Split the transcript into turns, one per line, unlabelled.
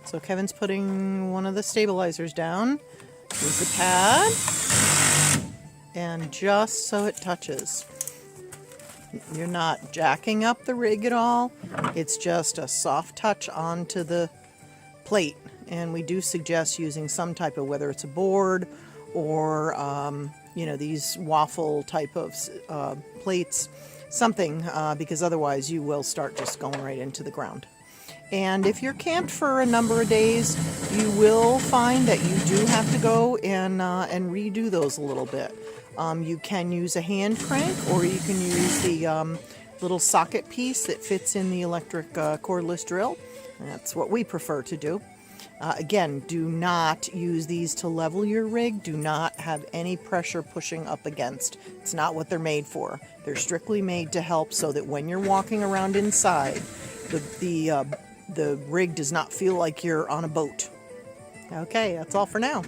So Kevin's putting one of the stabilizers down. Here's the pad. And just so it touches. You're not jacking up the rig at all. It's just a soft touch onto the plate. And we do suggest using some type of, whether it's a board or, you know, these waffle type of plates, something, because otherwise you will start just going right into the ground. And if you're camped for a number of days, you will find that you do have to go and redo those a little bit. You can use a hand crank, or you can use the little socket piece that fits in the electric cordless drill. That's what we prefer to do. Again, do not use these to level your rig. Do not have any pressure pushing up against. It's not what they're made for. They're strictly made to help so that when you're walking around inside, the rig does not feel like you're on a boat. Okay, that's all for now.